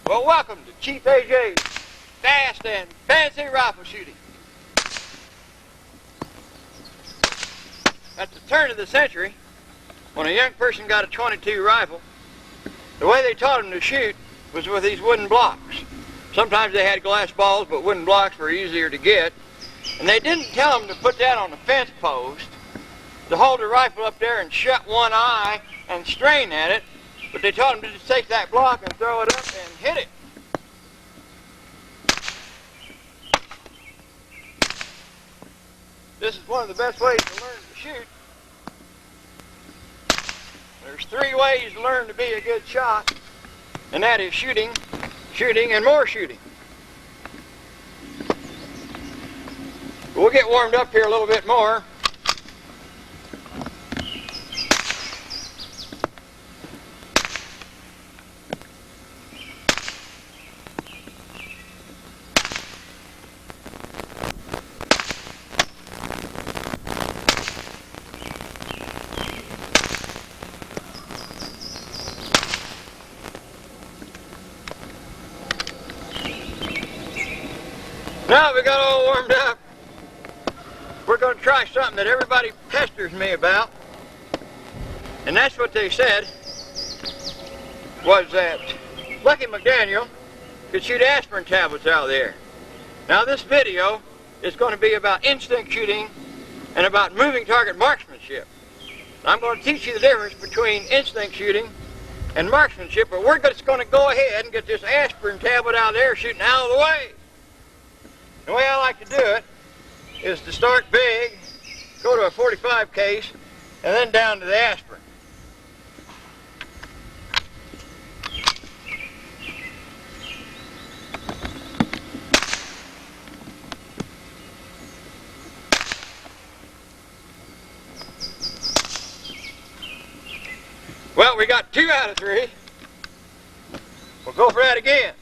Well, welcome to Chief AJ's Fast and Fancy Rifle Shooting. At the turn of the century, when a young person got a .22 rifle, the way they taught him to shoot was with these wooden blocks. Sometimes they had glass balls, but wooden blocks were easier to get. And they didn't tell him to put that on a fence post, to hold the rifle up there and shut one eye and strain at it, but they taught him to just take that block and throw it up and hit it. This is one of the best ways to learn to shoot. There's 3 ways to learn to be a good shot, and that is shooting, shooting, and more shooting. We'll get warmed up here a little bit more. Now we got all warmed up, we're going to try something that everybody pesters me about, and that's what they said was that Lucky McDaniel could shoot aspirin tablets out of the air. Now this video is going to be about instinct shooting and about moving target marksmanship. I'm going to teach you the difference between instinct shooting and marksmanship, but we're just going to go ahead and get this aspirin tablet out of the air shooting out of the way. The way I like to do it is to start big, go to a 45 case, and then down to the aspirin. Well, we got 2 out of 3. We'll go for that again.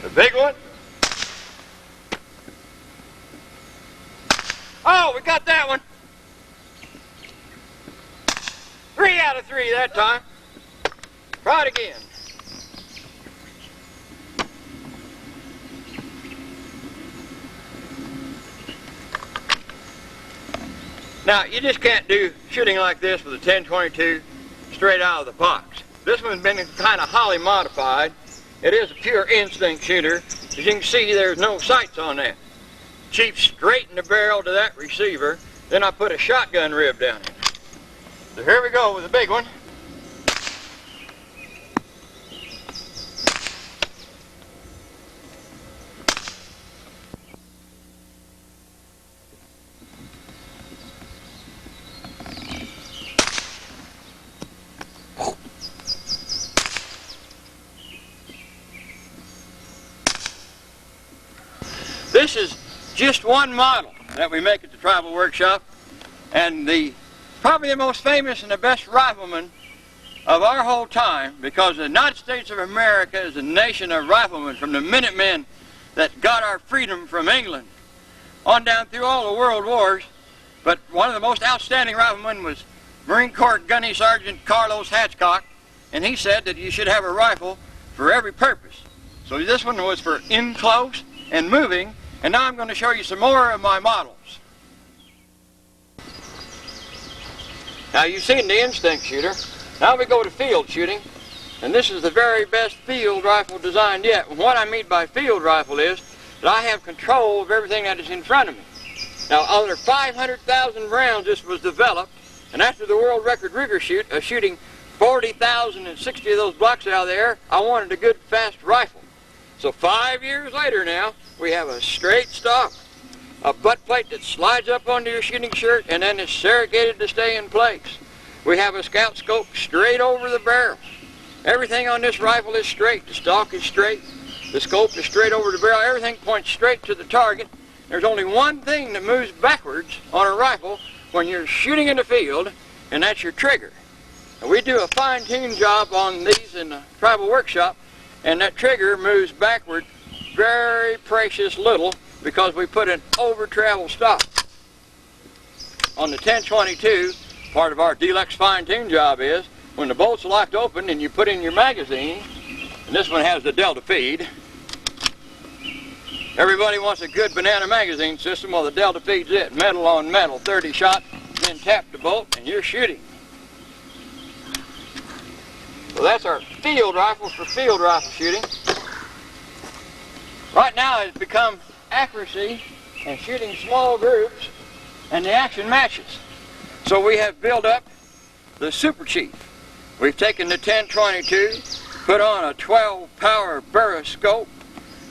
The big one. Oh, we got that one. 3 out of 3 that time. Try it again. Now, you just can't do shooting like this with a 10-22 straight out of the box. This one's been kind of highly modified. It is a pure instinct shooter. As you can see, there's no sights on that. Chief straightened the barrel to that receiver, then I put a shotgun rib down in it. So here we go with the big one. This is just one model that we make at the Tribal Workshop, and probably the most famous and the best rifleman of our whole time, because the United States of America is a nation of riflemen from the Minutemen that got our freedom from England on down through all the world wars. But one of the most outstanding riflemen was Marine Corps Gunny Sergeant Carlos Hatchcock, and he said that you should have a rifle for every purpose. So this one was for in close and moving. And now I'm going to show you some more of my models. Now you've seen the instinct shooter. Now we go to field shooting. And this is the very best field rifle designed yet. And what I mean by field rifle is that I have control of everything that is in front of me. Now under 500,000 rounds this was developed. And after the world record rigger shoot of shooting 40,060 of those blocks out of the air, I wanted a good fast rifle. So 5 years later now, we have a straight stock, a butt plate that slides up onto your shooting shirt and then is serrated to stay in place. We have a scout scope straight over the barrel. Everything on this rifle is straight. The stock is straight, the scope is straight over the barrel, everything points straight to the target. There's only one thing that moves backwards on a rifle when you're shooting in the field, and that's your trigger. And we do a fine-tune job on these in the Tribal Workshop, and that trigger moves backward very precious little because we put an over-travel stock. on the 1022, part of our deluxe fine-tune job is, when the bolt's locked open and you put in your magazine, and this one has the Delta feed. Everybody wants a good banana magazine system. Well, the Delta feed's it. Metal on metal, 30 shot, then tap the bolt and you're shooting. So that's our field rifles for field rifle shooting. Right now it's become accuracy and shooting small groups, and the action matches. So we have built up the Super Chief. We've taken the 1022, put on a 12 power buroscope,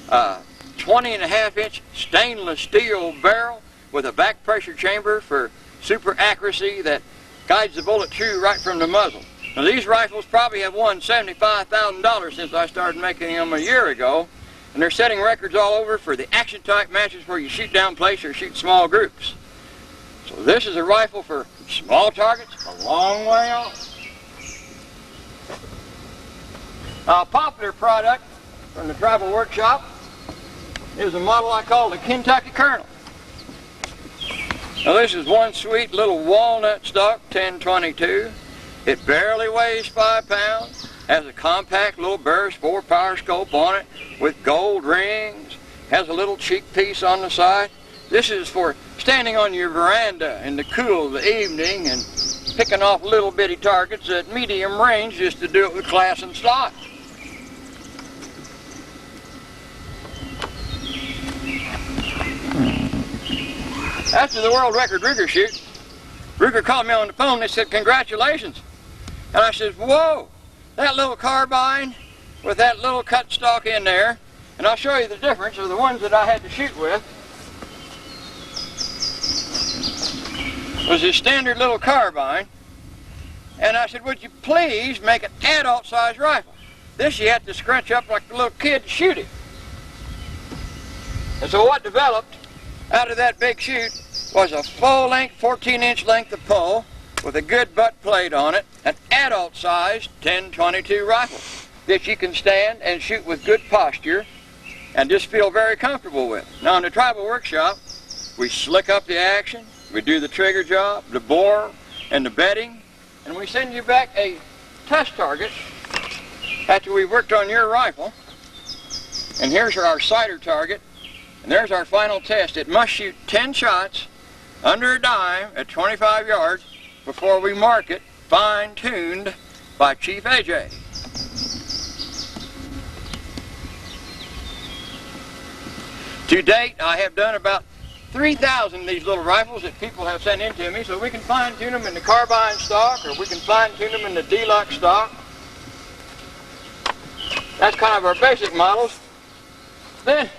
20.5-inch stainless steel barrel with a back pressure chamber for super accuracy that guides the bullet true right from the muzzle. Now these rifles probably have won $75,000 since I started making them a year ago, and they're setting records all over for the action type matches where you shoot down place or shoot small groups. So this is a rifle for small targets a long way off. A popular product from the Tribal Workshop is a model I call the Kentucky Colonel. Now this is one sweet little walnut stock 1022. It barely weighs 5 pounds, has a compact little burst 4-power scope on it with gold rings, has a little cheek piece on the side. This is for standing on your veranda in the cool of the evening and picking off little bitty targets at medium range just to do it with class and style. After the world record Ruger shoot, Ruger called me on the phone and they said, "Congratulations." And I said, "Whoa, that little carbine with that little cut stock in there," and I'll show you the difference of the ones that I had to shoot with, was this standard little carbine. And I said, "Would you please make an adult-sized rifle? This you have to scrunch up like a little kid to shoot it." And so what developed out of that big shoot was a full-length, 14-inch length of pull with a good butt plate on it, an adult-sized 1022 rifle that you can stand and shoot with good posture and just feel very comfortable with. Now in the Tribal Workshop, we slick up the action, we do the trigger job, the bore, and the bedding, and we send you back a test target after we've worked on your rifle. And here's our sighter target, and there's our final test. It must shoot 10 shots under a dime at 25 yards before we mark it fine-tuned by Chief AJ. To date, I have done about 3,000 of these little rifles that people have sent in to me, so we can fine-tune them in the carbine stock or we can fine-tune them in the deluxe stock. That's kind of our basic models. Then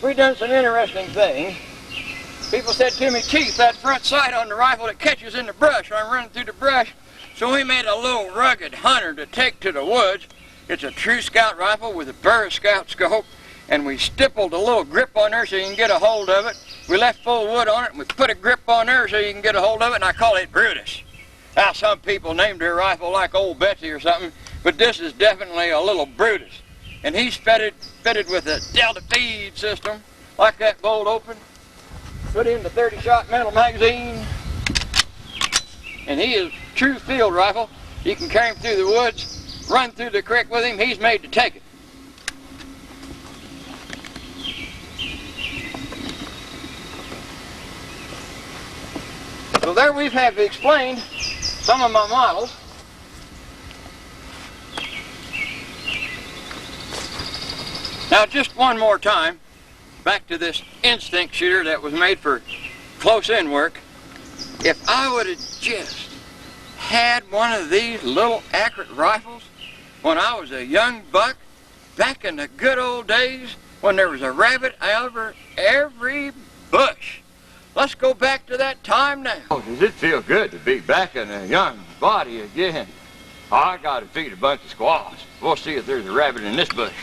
we've done some interesting things. People said to me, "Chief, that front sight on the rifle that catches in the brush when I'm running through the brush." So we made a little rugged hunter to take to the woods. It's a true scout rifle with a Burr Scout scope, and we stippled a little grip on there so you can get a hold of it. We left full wood on it, and we put a grip on there so you can get a hold of it, and I call it Brutus. Now some people named their rifle like Old Betsy or something, but this is definitely a little Brutus. And he's fitted with a Delta feed system, like that bolt open. Put in the 30-shot metal magazine, and he is a true field rifle. You can carry him through the woods, run through the creek with him. He's made to take it. So there we have explained some of my models. Now just one more time, back to this instinct shooter that was made for close-in work. If I would have just had one of these little accurate rifles when I was a young buck, back in the good old days when there was a rabbit over every bush. Let's go back to that time now. Oh, does it feel good to be back in a young body again? Oh, I gotta feed a bunch of squaws. We'll see if there's a rabbit in this bush.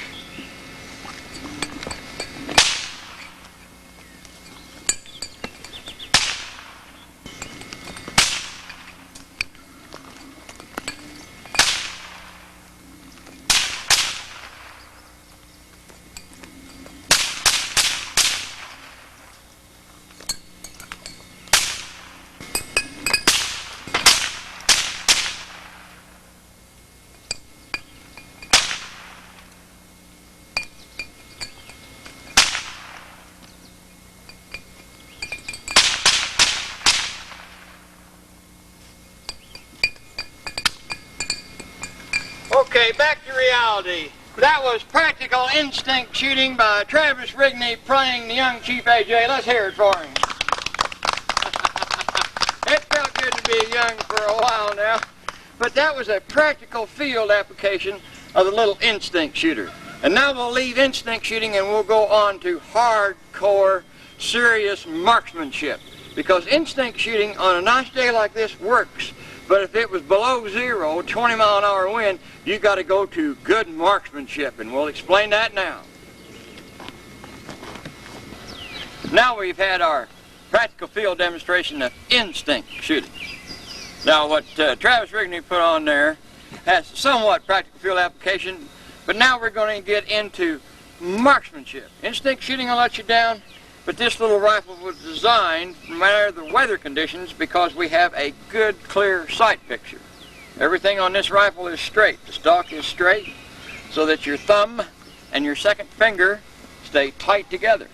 Okay, back to reality. That was practical instinct shooting by Travis Rigney playing the young Chief AJ. Let's hear it for him. It felt good to be young for a while now. But that was a practical field application of the little instinct shooter. And now we'll leave instinct shooting and we'll go on to hardcore, serious marksmanship. Because instinct shooting on a nice day like this works. But if it was below zero, 20-mile-an-hour wind, you got to go to good marksmanship, and we'll explain that now. Now we've had our practical field demonstration of instinct shooting. Now what Travis Rigney put on there has somewhat practical field application, but now we're going to get into marksmanship. Instinct shooting will let you down. But this little rifle was designed no matter the weather conditions because we have a good, clear sight picture. Everything on this rifle is straight. The stock is straight so that your thumb and your second finger stay tight together.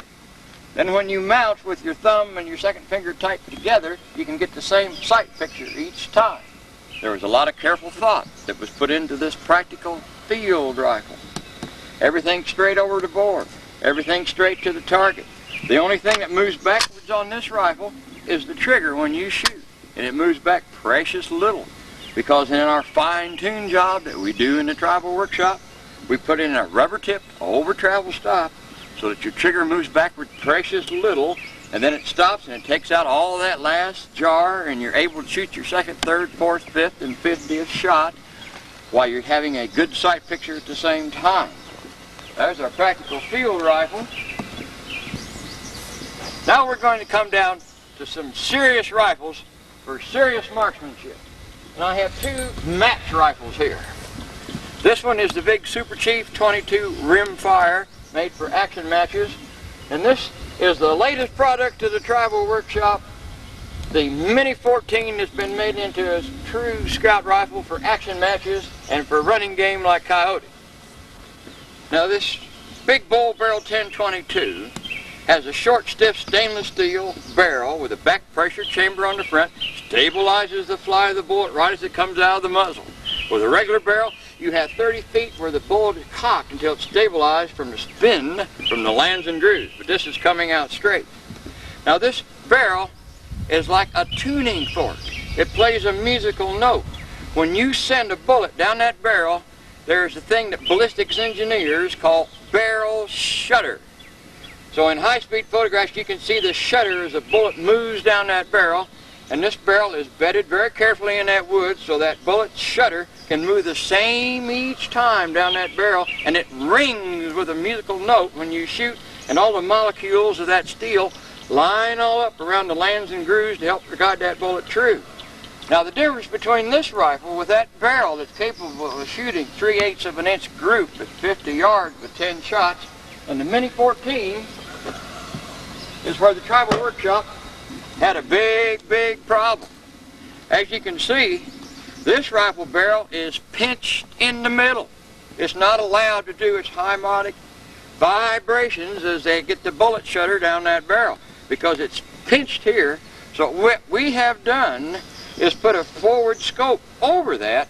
Then when you mount with your thumb and your second finger tight together, you can get the same sight picture each time. There was a lot of careful thought that was put into this practical field rifle. Everything straight over the bore. Everything straight to the target. The only thing that moves backwards on this rifle is the trigger when you shoot. And it moves back precious little. Because in our fine-tune job that we do in the tribal workshop, we put in a rubber-tipped over-travel stop so that your trigger moves backward precious little, and then it stops and it takes out all of that last jar, and you're able to shoot your second, third, fourth, fifth, and 50th shot while you're having a good sight picture at the same time. There's our practical field rifle. Now we're going to come down to some serious rifles for serious marksmanship. And I have two match rifles here. This one is the big Super Chief 22 rimfire made for action matches. And this is the latest product of the tribal workshop. The Mini 14 has been made into a true scout rifle for action matches and for running game like coyote. Now this big bull barrel 1022 has a short, stiff stainless steel barrel with a back pressure chamber on the front, stabilizes the fly of the bullet right as it comes out of the muzzle. With a regular barrel, you have 30 feet where the bullet is cocked until it's stabilized from the spin from the lands and grooves, but this is coming out straight. Now this barrel is like a tuning fork. It plays a musical note. When you send a bullet down that barrel, there's a thing that ballistics engineers call barrel shutter. So in high-speed photographs, you can see the shutter as the bullet moves down that barrel, and this barrel is bedded very carefully in that wood so that bullet shutter can move the same each time down that barrel, and it rings with a musical note when you shoot, and all the molecules of that steel line all up around the lands and grooves to help guide that bullet true. Now the difference between this rifle with that barrel that's capable of shooting 3/8 of an inch group at 50 yards with 10 shots, and the Mini 14 is where the tribal workshop had a big problem. As you can see, this rifle barrel is pinched in the middle. It's not allowed to do its hymotic vibrations as they get the bullet shutter down that barrel because it's pinched here. So what we have done is put a forward scope over that,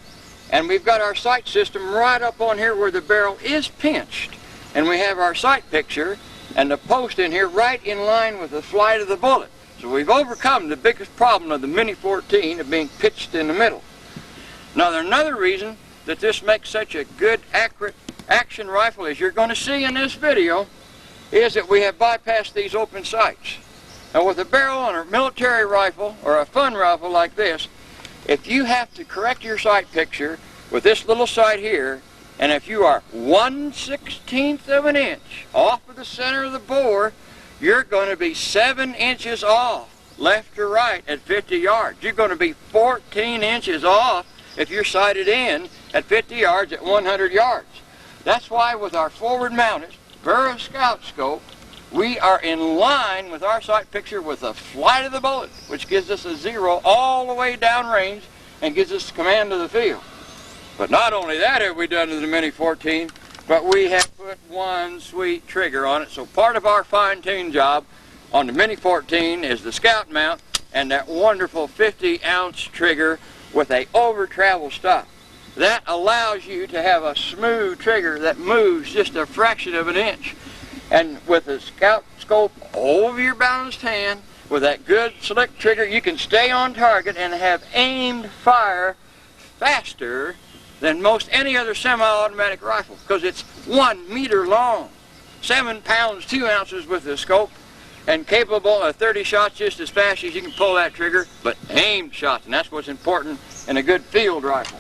and we've got our sight system right up on here where the barrel is pinched. And we have our sight picture and the post in here right in line with the flight of the bullet. So we've overcome the biggest problem of the Mini 14 of being pitched in the middle. Now another reason that this makes such a good, accurate action rifle, as you're going to see in this video, is that we have bypassed these open sights. Now with a barrel on a military rifle or a fun rifle like this, if you have to correct your sight picture with this little sight here, and if you are 1/16 of an inch off of the center of the bore, you're going to be 7 inches off, left or right, at 50 yards. You're going to be 14 inches off if you're sighted in at 50 yards at 100 yards. That's why with our forward mounted Burroughs Scout Scope, we are in line with our sight picture with the flight of the bullet, which gives us a zero all the way down range and gives us command of the field. But not only that have we done to the Mini 14, but we have put one sweet trigger on it. So part of our fine-tune job on the Mini 14 is the scout mount and that wonderful 50-ounce trigger with a over-travel stop. that allows you to have a smooth trigger that moves just a fraction of an inch. And with a scout scope over your balanced hand, with that good slick trigger, you can stay on target and have aimed fire faster than most any other semi-automatic rifle, because it's 1 meter long, 7 pounds 2 ounces with the scope, and capable of 30 shots just as fast as you can pull that trigger, but aimed shots, and that's what's important in a good field rifle.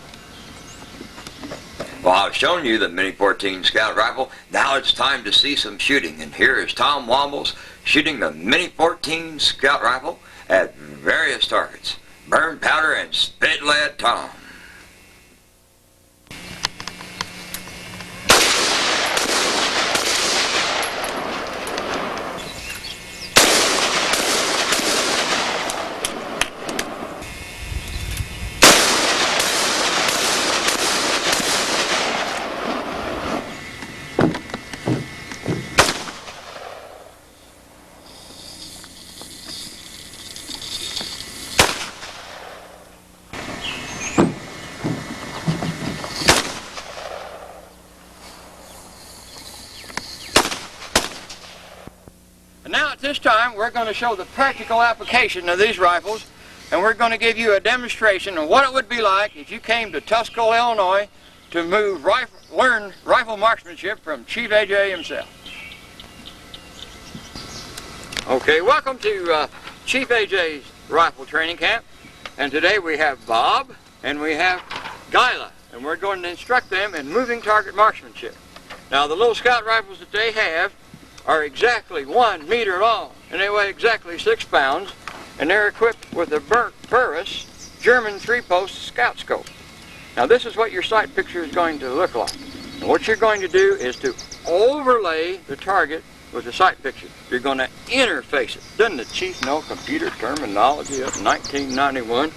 Well, I've shown you the Mini 14 Scout rifle. Now it's time to see some shooting, and here is Tom Wombles shooting the Mini 14 Scout rifle at various targets. Burn powder and spit lead Tom. Now at this time we're going to show the practical application of these rifles, and we're going to give you a demonstration of what it would be like if you came to Tuscola, Illinois to learn rifle marksmanship from Chief AJ himself. Okay, welcome to Chief AJ's rifle training camp, and today we have Bob and we have Guyla, and we're going to instruct them in moving target marksmanship. Now the little scout rifles that they have are exactly 1 meter long, and they weigh exactly 6 pounds, and they're equipped with a Burris German 3-post scout scope. Now this is what your sight picture is going to look like. And what you're going to do is to overlay the target with the sight picture. You're going to interface it. Doesn't the chief know computer terminology of 1991?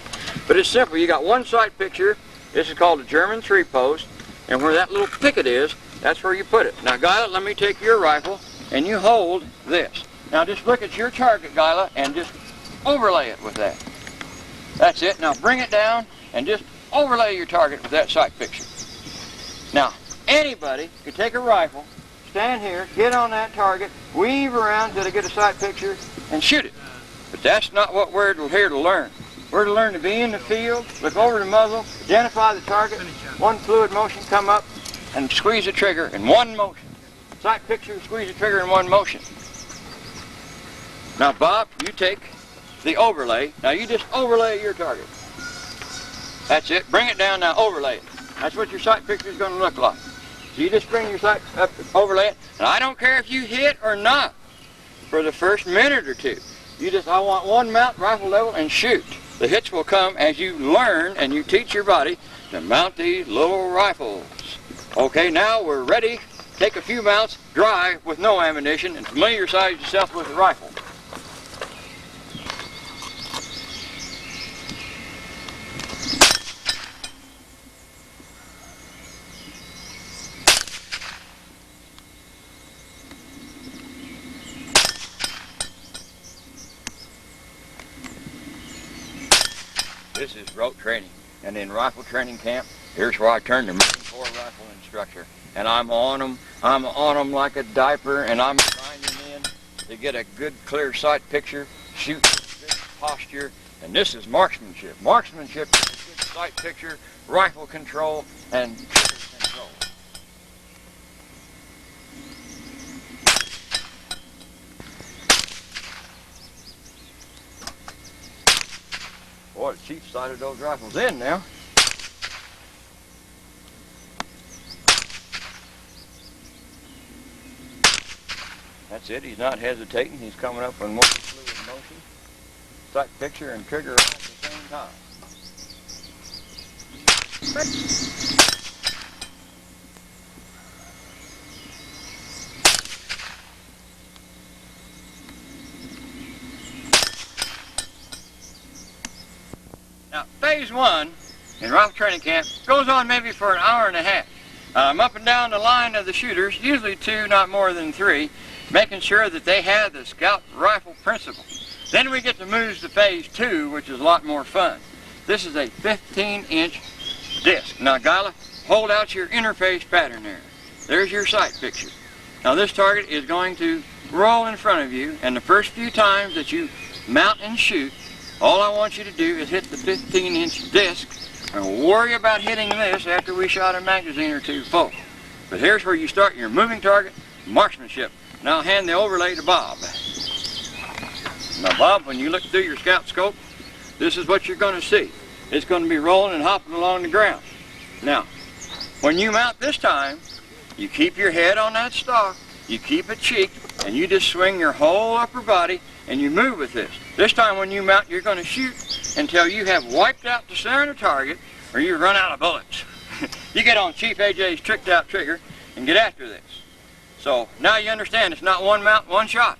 But it's simple. You got one sight picture. This is called a German 3-post, and where that little picket is, that's where you put it. Now Guyla, let me take your rifle, and you hold this. Now just look at your target, Guyla, and just overlay it with that. That's it. Now bring it down and just overlay your target with that sight picture. Now, anybody could take a rifle, stand here, get on that target, weave around till they get a sight picture, and shoot it. But that's not what we're here to learn. We're to learn to be in the field, look over the muzzle, identify the target, one fluid motion, come up, and squeeze the trigger in one motion. Sight picture, squeeze the trigger in one motion. Now Bob, you take the overlay. Now you just overlay your target. That's it. Bring it down now, overlay it. That's what your sight picture is going to look like. So you just bring your sight up, overlay it, and I don't care if you hit or not for the first minute or two. You just, I want one mount, rifle level, and shoot. The hits will come as you learn and you teach your body to mount these little rifles. Okay, now we're ready. Take a few mounts, dry, with no ammunition, and familiarize yourself with the rifle. This is rote training, and in rifle training camp, here's where I turn to Marine Corps rifle instructor. And I'm on them like a diaper, and I'm grinding in to get a good clear sight picture, shoot with good posture, and this is marksmanship. Marksmanship is a good sight picture, rifle control, and trigger control. Boy, the chief sighted those rifles in now. That's it. He's not hesitating. He's coming up in one fluid motion. Sight picture and trigger all at the same time. Now, phase one in rifle training camp goes on maybe for an hour and a half. I'm up and down the line of the shooters, usually 2, not more than 3, making sure that they have the scout rifle principle. Then we get to move to phase 2, which is a lot more fun. This is a 15-inch disc. Now, Guyla, hold out your interface pattern there. There's your sight picture. Now, this target is going to roll in front of you, and the first few times that you mount and shoot, all I want you to do is hit the 15-inch disc and worry about hitting this after we shot a magazine or two full. But here's where you start your moving target marksmanship. Now hand the overlay to Bob. Now, Bob, when you look through your scout scope, this is what you're going to see. It's going to be rolling and hopping along the ground. Now, when you mount this time, you keep your head on that stock, you keep it cheeked, and you just swing your whole upper body and you move with this. This time when you mount, you're going to shoot until you have wiped out the center of the target or you run out of bullets. You get on Chief AJ's tricked out trigger and get after this. So now you understand it's not one mount, one shot.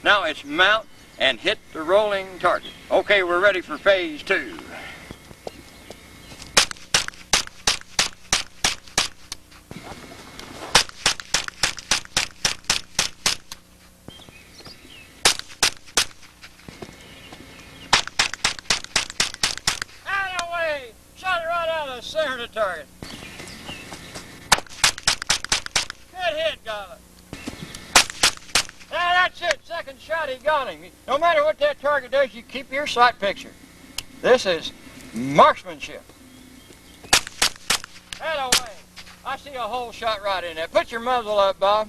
Now it's mount and hit the rolling target. Okay, we're ready for phase 2. Out of the way! Shot it right out of the center of the target. Good hit, Guyla. Now that's it. Second shot, he got him. No matter what that target does, you keep your sight picture. This is marksmanship. That away. I see a hole shot right in there. Put your muzzle up, Bob.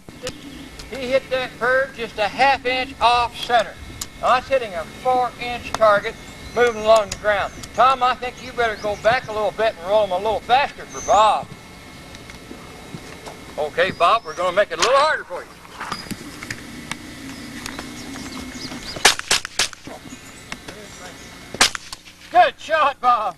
He hit that bird just a half-inch off center. Now, that's hitting a 4-inch target moving along the ground. Tom, I think you better go back a little bit and roll him a little faster for Bob. Okay, Bob, we're going to make it a little harder for you. Good shot, Bob.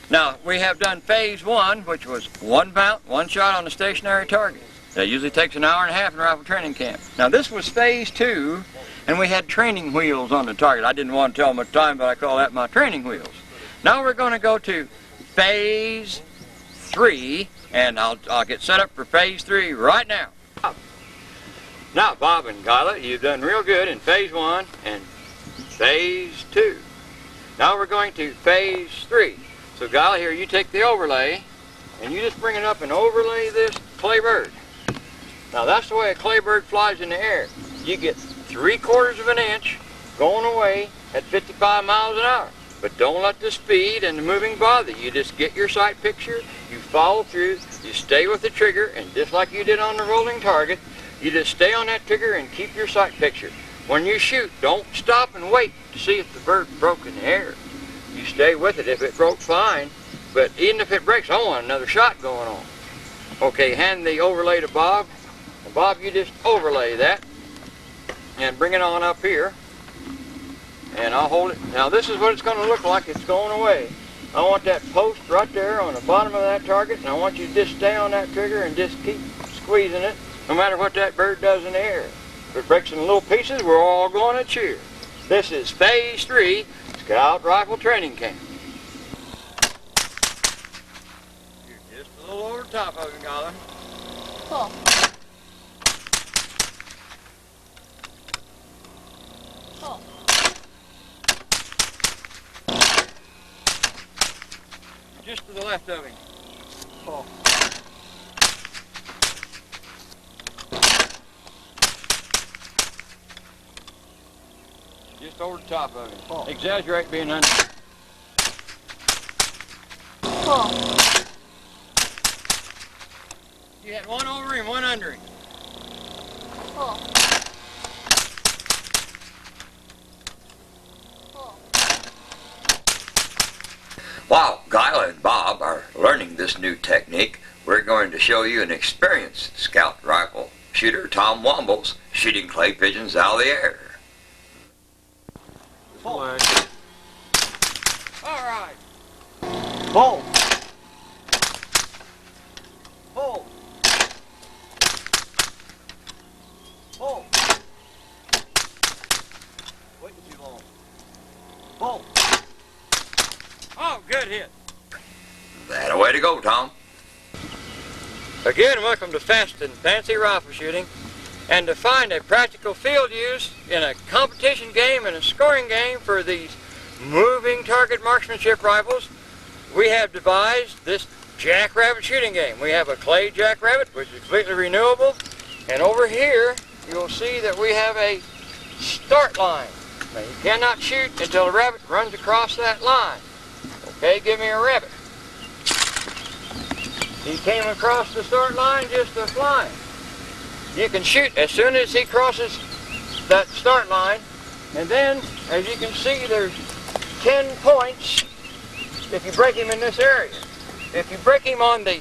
Now, we have done phase 1, which was one mount, one shot on the stationary target. That usually takes an hour and a half in rifle training camp. Now, this was phase 2, and we had training wheels on the target. I didn't want to tell them at the time, but I call that my training wheels. Now we're going to go to phase 3, and I'll get set up for phase 3 right now. Now, Bob and Guyla, you've done real good in phase 1 and phase 2. Now we're going to phase 3. So Guyla, here, you take the overlay, and you just bring it up and overlay this clay bird. Now that's the way a clay bird flies in the air. You get 3/4 of an inch going away at 55 miles an hour. But don't let the speed and the moving bother you. You just get your sight picture, you follow through, you stay with the trigger, and just like you did on the rolling target, you just stay on that trigger and keep your sight picture. When you shoot, don't stop and wait to see if the bird broke in the air. You stay with it. If it broke, fine. But even if it breaks, I want another shot going on. Okay, hand the overlay to Bob. And Bob, you just overlay that and bring it on up here. And I'll hold it. Now this is what it's going to look like. It's going away. I want that post right there on the bottom of that target, and I want you to just stay on that trigger and just keep squeezing it, no matter what that bird does in the air. If it breaks in little pieces, we're all going to cheer. This is phase 3, Scout Rifle Training Camp. You're just a little over the top of it, Guyla. Cool. Cool. Just to the left of him. Cool. Just over the top of him. Cool. Exaggerate being under. Cool. You had one over him, one under him. Cool. Cool. While Guyla and Bob are learning this new technique, we're going to show you an experienced scout rifle shooter, Tom Wombles, shooting clay pigeons out of the air. All right. Hold. Hold. Hold. Waiting too long. Hold. Oh, good hit. That a way to go, Tom. Again, welcome to Fast and Fancy Rifle Shooting. And to find a practical field use in a competition game and a scoring game for these moving target marksmanship rifles, we have devised this jackrabbit shooting game. We have a clay jackrabbit, which is completely renewable, and over here you'll see that we have a start line. Now you cannot shoot until a rabbit runs across that line. Okay, give me a rabbit. He came across the start line just flying. You can shoot as soon as he crosses that start line, and then, as you can see, there's 10 points if you break him in this area. If you break him on the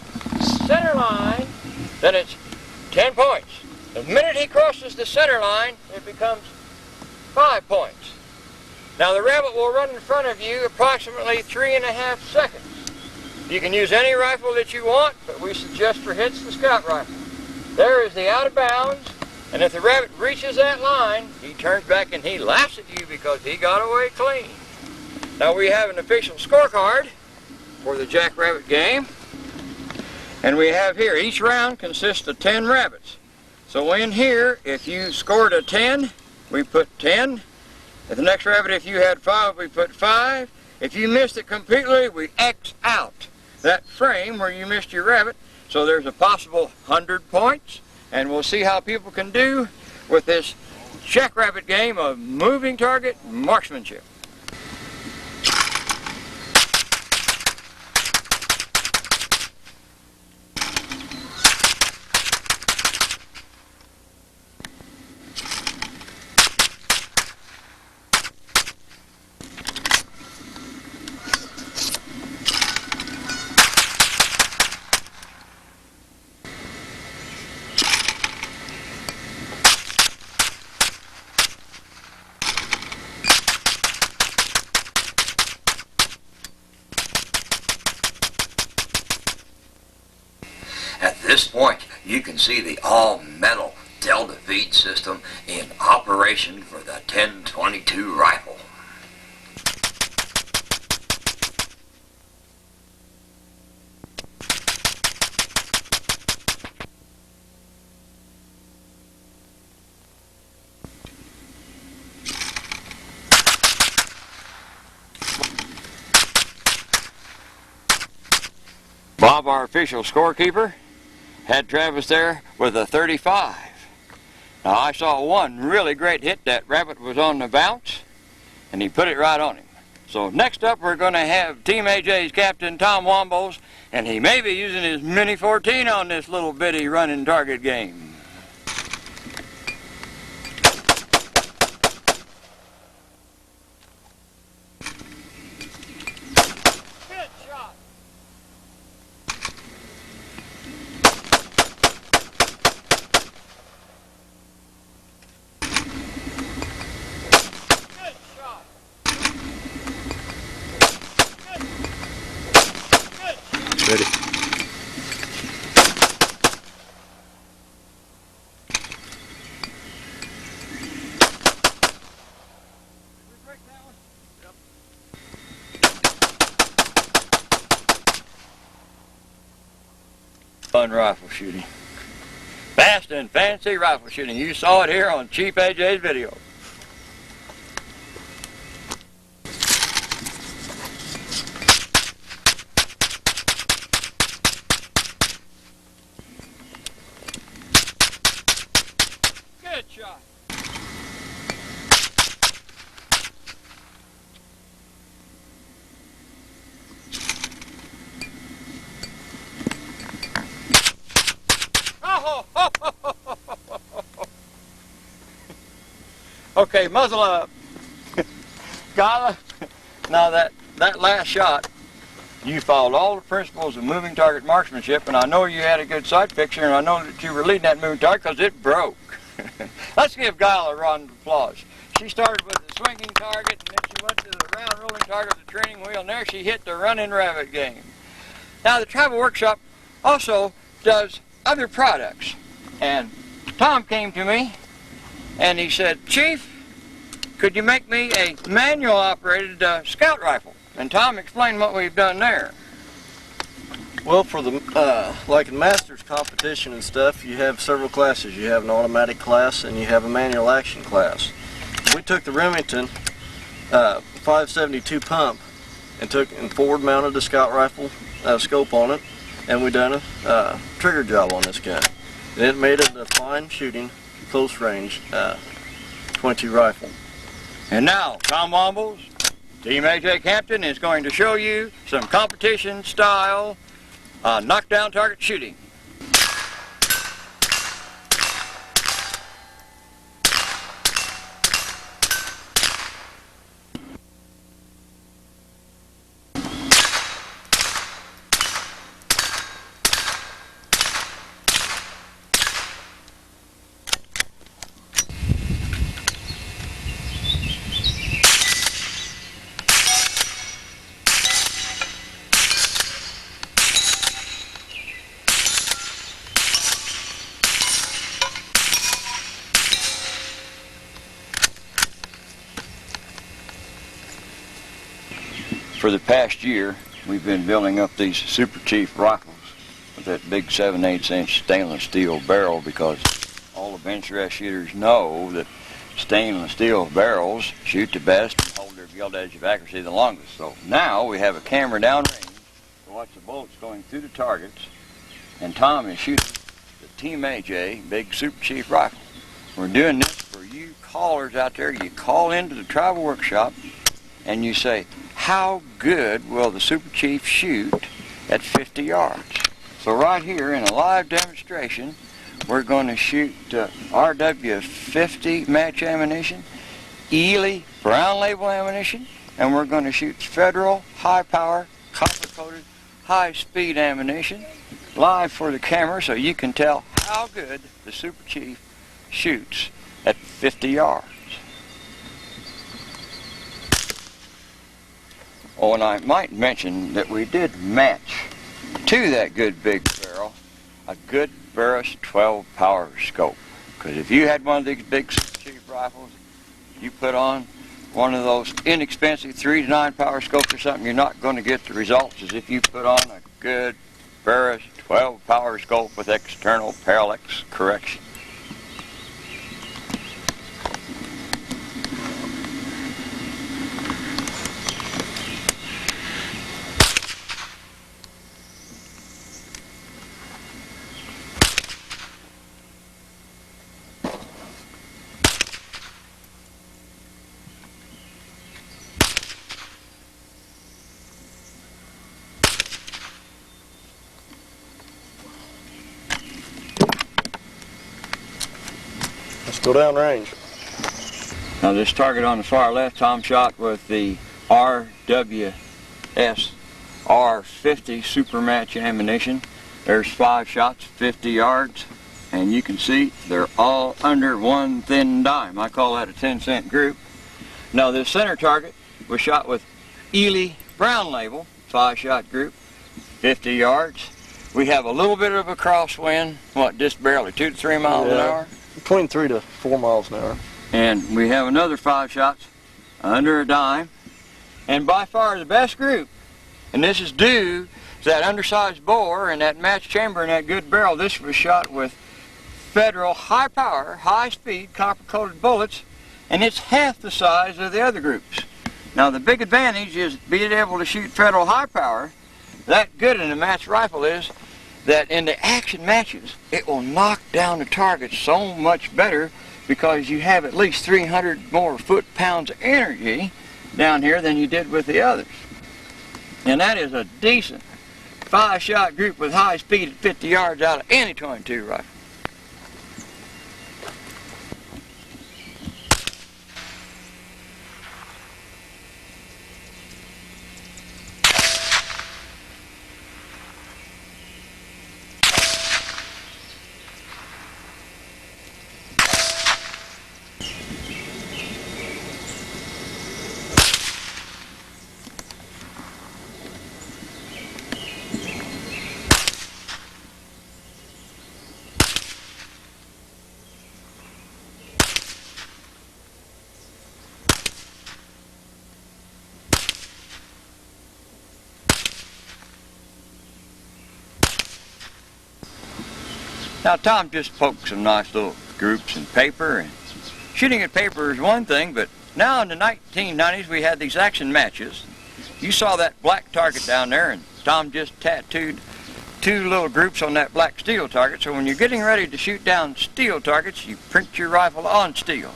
center line, then it's 10 points. The minute he crosses the center line, it becomes 5 points. Now the rabbit will run in front of you approximately 3.5 seconds. You can use any rifle that you want, but we suggest for hits the scout rifle. There is the out of bounds, and if the rabbit reaches that line, he turns back and he laughs at you because he got away clean. Now we have an official scorecard for the jackrabbit game, and we have here, each round consists of 10 rabbits. So in here, if you scored a 10, we put 10. At the next rabbit, if you had 5, we put 5. If you missed it completely, we X out that frame where you missed your rabbit. So there's a possible 100 points, and we'll see how people can do with this jackrabbit game of moving target marksmanship. At this point, you can see the all-metal Delta feed system in operation for the 1022 rifle. Bob, our official scorekeeper, had Travis there with a 35. Now I saw one really great hit. That rabbit was on the bounce, and he put it right on him. So next up we're going to have Team AJ's captain, Tom Wombles, and he may be using his Mini 14 on this little bitty running target game. Ready. Fun rifle shooting. Fast and fancy rifle shooting. You saw it here on Cheap AJ's video. Good shot. Okay, muzzle up. Gala, now that last shot, you followed all the principles of moving target marksmanship, and I know you had a good sight picture, and I know that you were leading that moving target because it broke. Let's give Gala a round of applause. She started with the swinging target, and then she went to the round rolling target with the training wheel, and there she hit the running rabbit game. Now the Tribal Workshop also does other products, and Tom came to me and he said, "Chief, could you make me a manual operated scout rifle?" And Tom explained what we've done there. Well, for the like in Masters competition and stuff, you have several classes. You have an automatic class and you have a manual action class. We took the Remington 572 pump and forward mounted the scout rifle scope on it, and we done a trigger job on this gun. And it made it a fine shooting, close range 22 rifle. And now, Tom Wombles, Team AJ Campton is going to show you some competition style knockdown target shooting. For the past year, we've been building up these Super Chief rifles with that big 7/8" stainless steel barrel, because all the bench rest shooters know that stainless steel barrels shoot the best and hold their field edge of accuracy the longest. So now we have a camera downrange to watch the bullets going through the targets, and Tom is shooting the Team AJ big Super Chief rifle. We're doing this for you callers out there. You call into the tribal workshop and you say, how good will the Super Chief shoot at 50 yards? So right here in a live demonstration, we're going to shoot RW50 match ammunition, Ely brown label ammunition, and we're going to shoot Federal high power, copper coated, high speed ammunition live for the camera, so you can tell how good the Super Chief shoots at 50 yards. Oh, and I might mention that we did match to that good big barrel a good Barris 12 power scope. Because if you had one of these big Super Chief rifles, you put on one of those inexpensive 3 to 9 power scopes or something, you're not going to get the results as if you put on a good Barris 12 power scope with external parallax correction. Let's go down range. Now this target on the far left, Tom shot with the RWS R50 super match ammunition. There's 5 shots, 50 yards, and you can see they're all under one thin dime. I call that a 10-cent group. Now this center target was shot with Ely brown label, 5-shot group, 50 yards. We have a little bit of a crosswind, just barely 2 to 3 miles an hour. Between 3 to 4 miles an hour. And we have another 5 shots under a dime. And by far the best group, and this is due to that undersized bore and that match chamber and that good barrel. This was shot with Federal high power, high speed, copper coated bullets, and it's half the size of the other groups. Now the big advantage is being able to shoot Federal high power that good in a match rifle is that in the action matches, it will knock down the target so much better because you have at least 300 more foot-pounds of energy down here than you did with the others. And that is a decent 5-shot group with high speed at 50 yards out of any 22 rifle. Now Tom just poked some nice little groups in paper, and shooting at paper is one thing, but now in the 1990s we had these action matches. You saw that black target down there, and Tom just tattooed 2 little groups on that black steel target. So when you're getting ready to shoot down steel targets, you print your rifle on steel.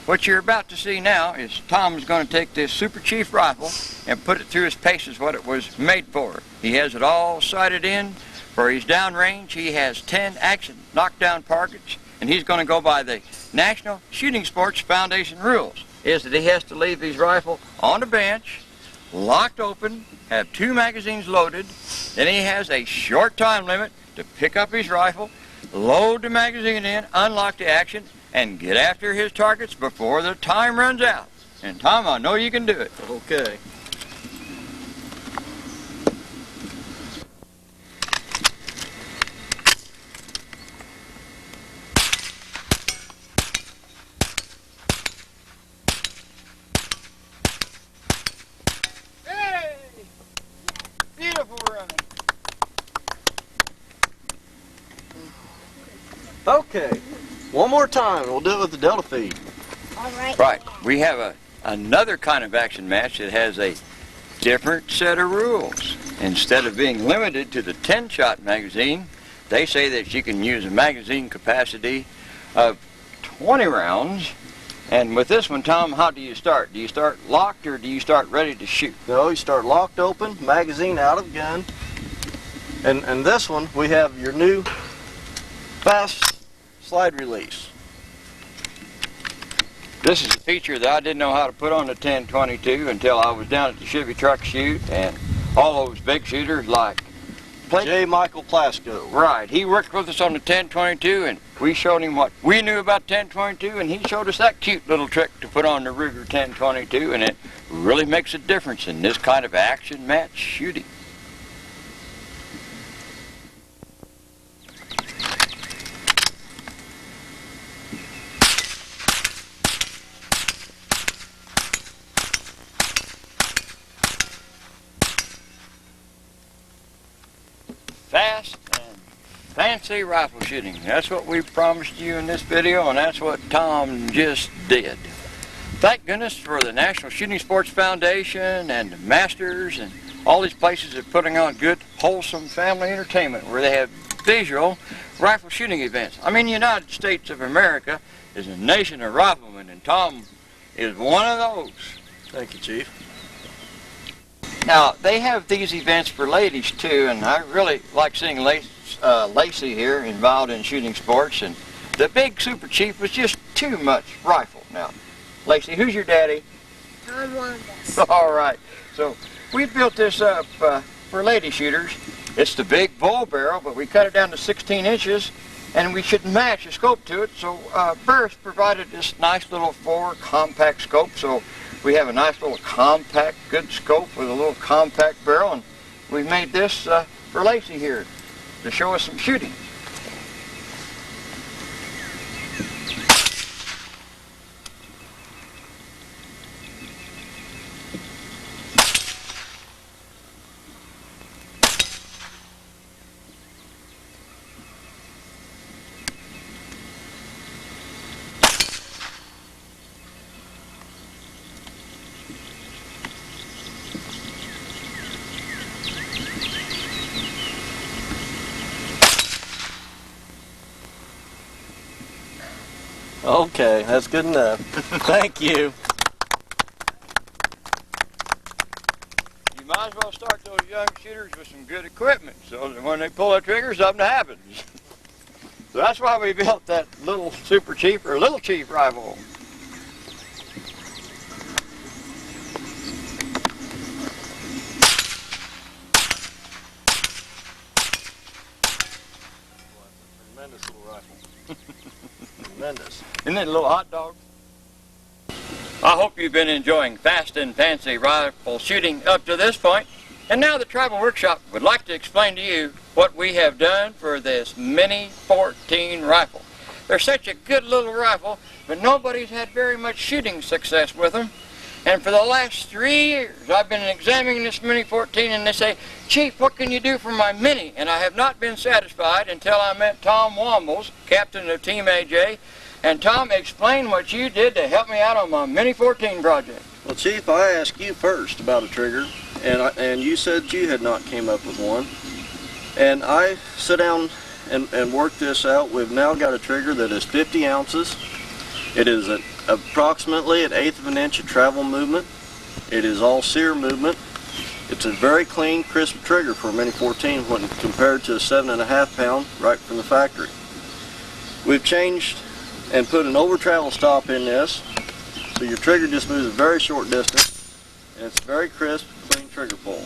What you're about to see now is Tom's going to take this Super Chief rifle and put it through his paces what it was made for. He has it all sighted in. For his downrange, he has 10 action knockdown targets, and he's going to go by the National Shooting Sports Foundation rules. Is that he has to leave his rifle on the bench, locked open, have 2 magazines loaded. Then he has a short time limit to pick up his rifle, load the magazine in, unlock the action, and get after his targets before the time runs out. And Tom, I know you can do it. Okay. Hey! Beautiful running. Okay. One more time. We'll do it with the Delta feed. All right. Right. We have another kind of action match that has a different set of rules. Instead of being limited to the 10-shot magazine, they say that you can use a magazine capacity of 20 rounds. And with this one, Tom, how do you start? Do you start locked or do you start ready to shoot? No, you start locked open, magazine out of gun. And this one, we have your new fast slide release. This is a feature that I didn't know how to put on the 1022 until I was down at the Chevy Truck Shoot, and all those big shooters like J. Michael Plasko. Right, he worked with us on the 1022, and we showed him what we knew about 1022, and he showed us that cute little trick to put on the Ruger 1022, and it really makes a difference in this kind of action match shooting. Fast and fancy rifle shooting. That's what we promised you in this video, and that's what Tom just did. Thank goodness for the National Shooting Sports Foundation and the Masters and all these places that are putting on good, wholesome family entertainment where they have visual rifle shooting events. I mean, the United States of America is a nation of riflemen, and Tom is one of those. Thank you, Chief. Now, they have these events for ladies, too, and I really like seeing Lacey here involved in shooting sports, and the big Super Chief was just too much rifle. Now, Lacey, who's your daddy? Tom Wambus. All right. So, we built this up for lady shooters. It's the big bull barrel, but we cut it down to 16 inches, and we should match a scope to it. So, Burris provided this nice little 4 compact scope, so we have a nice little compact, good scope with a little compact barrel, and we made this for Lacey here to show us some shooting. Okay, that's good enough. Thank you. You might as well start those young shooters with some good equipment so that when they pull the trigger, something happens. So that's why we built that little Super Chief or Little Chief rifle. Tremendous little rifle. Tremendous. Isn't it a little hot dog? I hope you've been enjoying fast and fancy rifle shooting up to this point. And now the Tribal Workshop would like to explain to you what we have done for this Mini 14 rifle. They're such a good little rifle, but nobody's had very much shooting success with them. And for the last 3 years, I've been examining this Mini 14, and they say, "Chief, what can you do for my Mini?" And I have not been satisfied until I met Tom Wambles, captain of Team AJ. And Tom, explain what you did to help me out on my Mini 14 project. Well, Chief, I ask you first about a trigger. and you said you had not came up with one. And I sit down and work this out. We've now got a trigger that is 50 ounces. It is approximately an 1/8 of an inch of travel movement. It is all sear movement. It's a very clean, crisp trigger for a Mini 14 when compared to a 7.5 pound right from the factory. We've changed and put an over travel stop in this, so your trigger just moves a very short distance, and it's very crisp, clean trigger pull.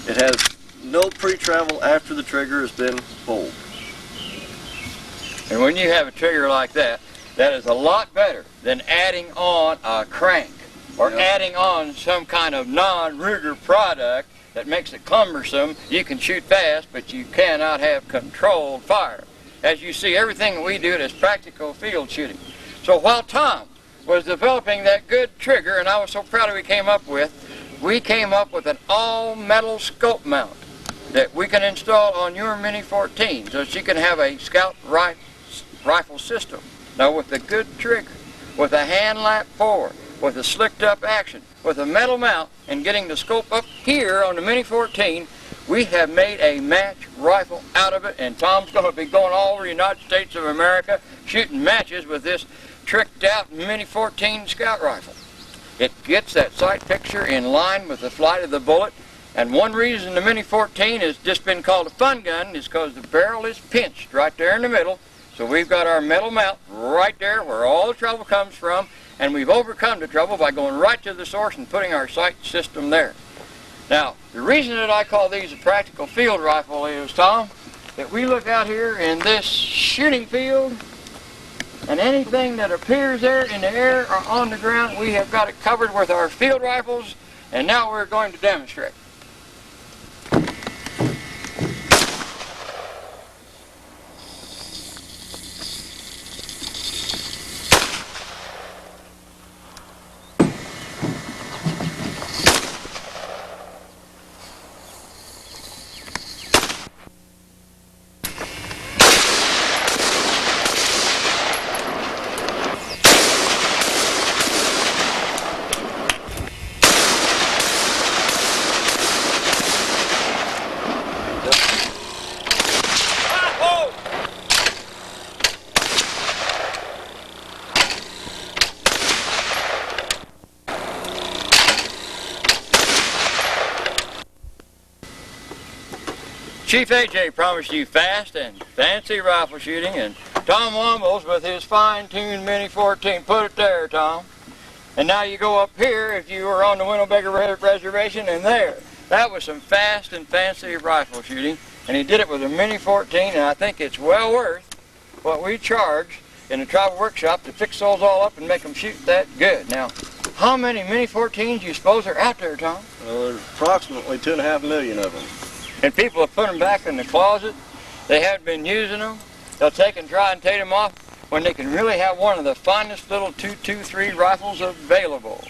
It has no pre-travel after the trigger has been pulled. And when you have a trigger like that, that is a lot better than adding on a crank or adding on some kind of non-Ruger product that makes it cumbersome. You can shoot fast, but you cannot have controlled fire. As you see, everything we do is practical field shooting. So while Tom was developing that good trigger, and I was so proud of what we came up with an all-metal scope mount that we can install on your Mini 14 so that you can have a scout rifle system. Now with a good trigger, with a hand lap forward, with a slicked up action, with a metal mount, and getting the scope up here on the Mini 14, we have made a match rifle out of it, and Tom's going to be going all over the United States of America shooting matches with this tricked out Mini 14 scout rifle. It gets that sight picture in line with the flight of the bullet, and one reason the Mini 14 has just been called a fun gun is because the barrel is pinched right there in the middle. So we've got our metal mount right there where all the trouble comes from, and we've overcome the trouble by going right to the source and putting our sight system there. Now, the reason that I call these a practical field rifle is, Tom, that we look out here in this shooting field, and anything that appears there in the air or on the ground, we have got it covered with our field rifles, and now we're going to demonstrate. Chief AJ promised you fast and fancy rifle shooting, and Tom Wombles with his fine-tuned Mini 14. Put it there, Tom. And now you go up here if you were on the Winnebago Reservation, and there. That was some fast and fancy rifle shooting, and he did it with a Mini 14, and I think it's well worth what we charge in the tribal workshop to fix those all up and make them shoot that good. Now, how many Mini 14s do you suppose are out there, Tom? Well, there's approximately 2.5 million of them. And people have put them back in the closet. They haven't been using them. They'll take and try and take them off when they can really have one of the finest little 223 rifles available.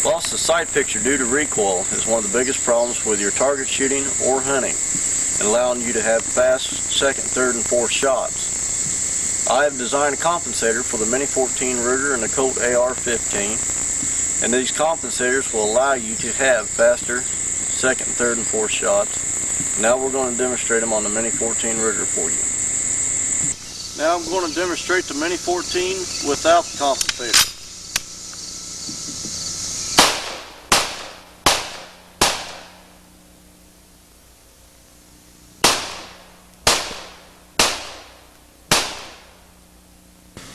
Loss of sight picture due to recoil is one of the biggest problems with your target shooting or hunting, and allowing you to have fast second, third, and fourth shots. I have designed a compensator for the Mini 14 Ruger and the Colt AR-15. And these compensators will allow you to have faster second, third, and fourth shots. Now we're going to demonstrate them on the Mini 14 Ruger for you. Now I'm going to demonstrate the Mini 14 without the compensator.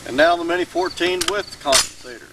And now the Mini 14 with the compensator.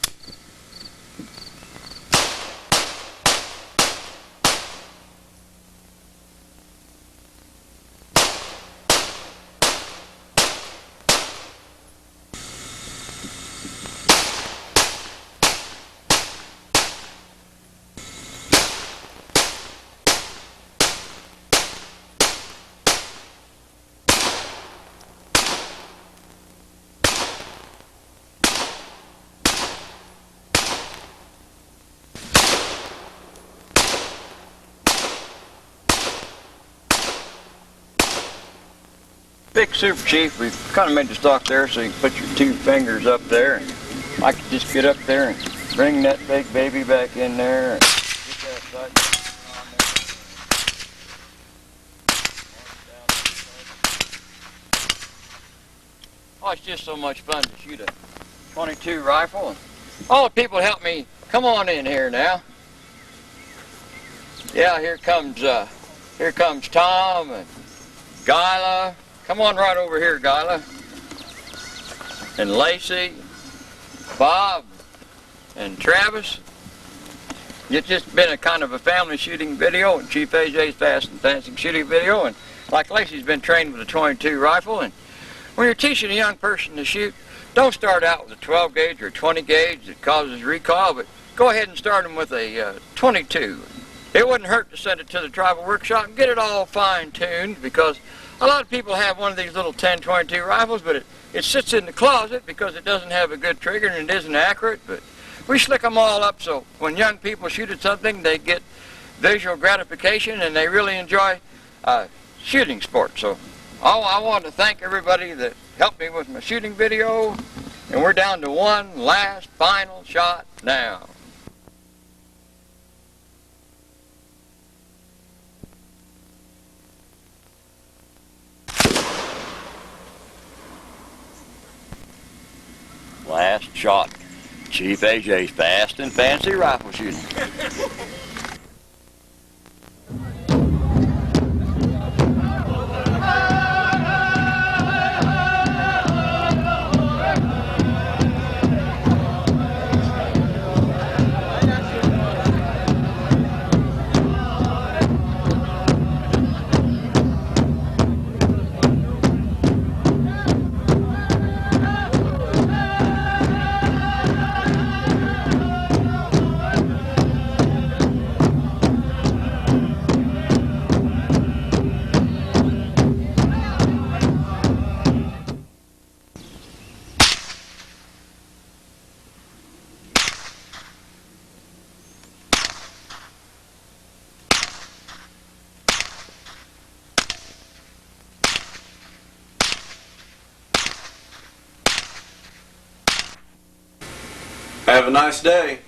Big Super Chief, we've kind of made the stock there so you can put your two fingers up there and I could just get up there and bring that big baby back in there and get that sight on there. Oh, it's just so much fun to shoot a 22 rifle. And all the people help me. Come on in here now. Yeah, here comes Tom and Guyla. Come on right over here, Guyla. And Lacey, Bob, and Travis. It's just been a kind of a family shooting video, and Chief AJ's fast and fancy shooting video, and like Lacey's been trained with a 22 rifle, and when you're teaching a young person to shoot, don't start out with a 12 gauge or a 20 gauge that causes recoil, but go ahead and start them with a 22. It wouldn't hurt to send it to the tribal workshop and get it all fine-tuned, because a lot of people have one of these little 10-22 rifles, but it sits in the closet because it doesn't have a good trigger and it isn't accurate. But we slick them all up so when young people shoot at something, they get visual gratification and they really enjoy shooting sports. So I want to thank everybody that helped me with my shooting video, and we're down to one last final shot now. Last shot. Chief AJ's fast and fancy rifle shooting. Have a nice day.